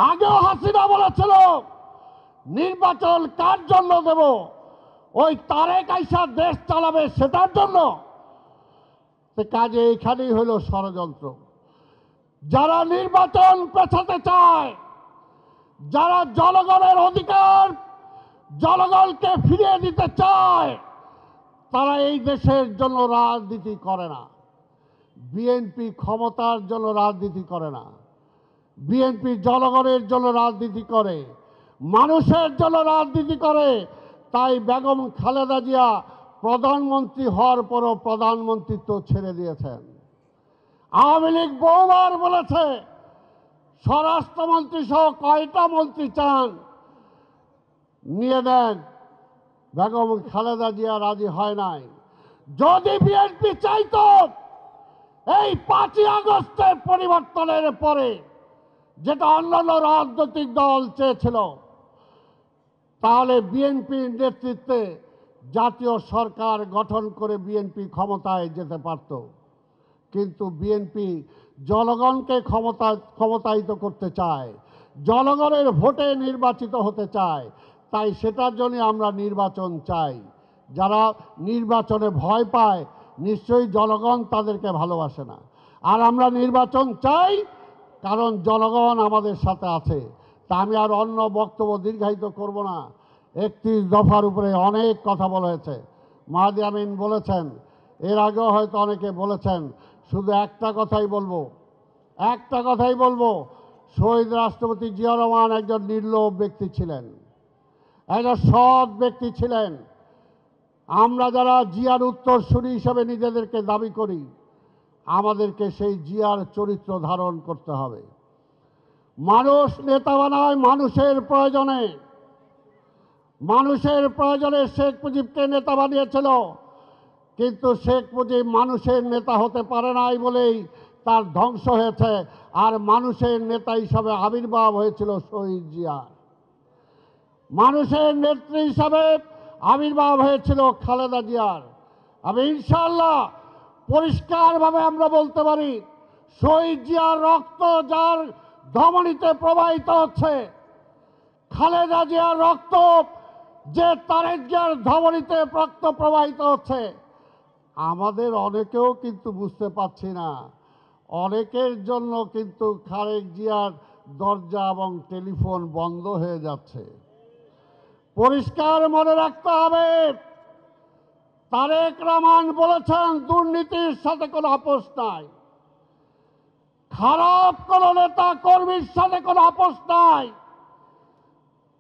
আগেও হাসিনা বলেছিল নির্বাচন কার জন্য দেব, ওই তারেক আইসা দেশ চালাবে সেটার জন্য। কাজে এখানেই হলো ষড়যন্ত্র। যারা নির্বাচন পেছাতে চায়, যারা জনগণের অধিকার জনগণকে ফিরিয়ে দিতে চায়, তারা এই দেশের জন্য রাজনীতি করে না। বিএনপি ক্ষমতার জন্য রাজনীতি করে না, বিএনপি জনগণের জন্য রাজনীতি করে, মানুষের জন্য রাজনীতি করে। তাই বেগম খালেদা জিয়া প্রধানমন্ত্রী হওয়ার পরও প্রধানমন্ত্রিত্ব ছেড়ে দিয়েছেন। আওয়ামী লীগ বহুবার বলেছে স্বরাষ্ট্রমন্ত্রী সহ কয়টা মন্ত্রী চান নিয়ে নেন, বেগম খালেদা জিয়া রাজি হয় নাই। যদি বিএনপি চাইতো এই 5ই আগস্টের পরিবর্তনের পরে, যেটা অন্যান্য রাজনৈতিক দল চেয়েছিল, তাহলে বিএনপির নেতৃত্বে জাতীয় সরকার গঠন করে বিএনপি ক্ষমতায় যেতে পারত। কিন্তু বিএনপি জনগণকে ক্ষমতায়িত করতে চায়, জনগণের ভোটে নির্বাচিত হতে চায়। তাই সেটার জন্য আমরা নির্বাচন চাই। যারা নির্বাচনে ভয় পায়, নিশ্চয়ই জনগণ তাদেরকে ভালোবাসে না। আর আমরা নির্বাচন চাই কারণ জনগণ আমাদের সাথে আছে। তা আমি আর অন্য বক্তব্য দীর্ঘায়িত করব না। 31 দফার উপরে অনেক কথা বলা হয়েছে। মাহাদি আমিন বলেছেন, এর আগেও হয়তো অনেকে বলেছেন। শুধু একটা কথাই বলবো, শহীদ রাষ্ট্রপতি জিয়াউর রহমান একজন নির্লোভ ব্যক্তি ছিলেন, একজন সৎ ব্যক্তি ছিলেন। আমরা যারা জিয়ার উত্তরসূরি হিসেবে নিজেদেরকে দাবি করি, আমাদেরকে সেই জিয়ার চরিত্র ধারণ করতে হবে। মানুষ নেতা বানায় মানুষের প্রয়োজনে। মানুষের প্রয়োজনে শেখ মুজিবকে নেতা বানিয়েছিল, কিন্তু শেখ মুজিব মানুষের নেতা হতে পারে নাই বলেই তার ধ্বংস হয়েছে। আর মানুষের নেতা হিসাবে আবির্ভাব হয়েছিল শহীদ জিয়ার, মানুষের নেত্রী হিসাবে আবির্ভাব হয়েছিল খালেদা জিয়ার। আমি ইনশাআল্লাহ পরিষ্কারভাবে আমরা বলতে পারি, শহীদ জিয়ার রক্ত যার ধমনীতে প্রবাহিত হচ্ছে, খালেদা জিয়ার রক্ত যে তারেক জিয়ার ধমনীতে রক্ত প্রবাহিত হচ্ছে, আমাদের অনেকেও কিন্তু বুঝতে পারছি না। অনেকের জন্য কিন্তু খালেদা জিয়ার দরজা এবং টেলিফোন বন্ধ হয়ে যাচ্ছে। পরিষ্কার মনে রাখতে হবে, তারেক রহমান বলেছেন দুর্নীতির সাথে কোনো আপোষ নাই, খারাপ কোন নেতা কর্মীর সাথে কোনো আপোষ নাই।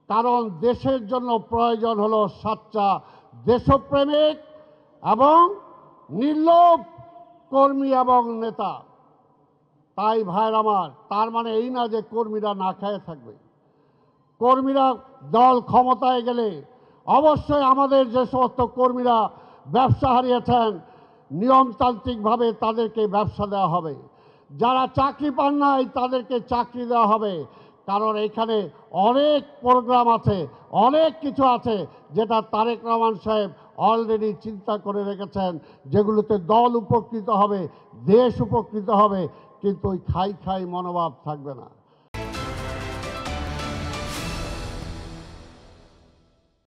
কারণ দেশের জন্য প্রয়োজন হলো সাচ্চা দেশপ্রেমিক এবং নির্লোভ কর্মী এবং নেতা। তাই ভাইয়ের আমার, তার মানে এই না যে কর্মীরা না খেয়ে থাকবে। কর্মীরা দল ক্ষমতায় গেলে অবশ্যই আমাদের যে সমস্ত কর্মীরা ব্যবসা হারিয়েছেন, নিয়মতান্ত্রিকভাবে তাদেরকে ব্যবসা দেওয়া হবে। যারা চাকরি পান নাই তাদেরকে চাকরি দেওয়া হবে। কারণ এখানে অনেক প্রোগ্রাম আছে, অনেক কিছু আছে যেটা তারেক রহমান সাহেব অলরেডি চিন্তা করে রেখেছেন, যেগুলোতে দল উপকৃত হবে, দেশ উপকৃত হবে, কিন্তু ওই খাই খাই মনোভাব থাকবে না।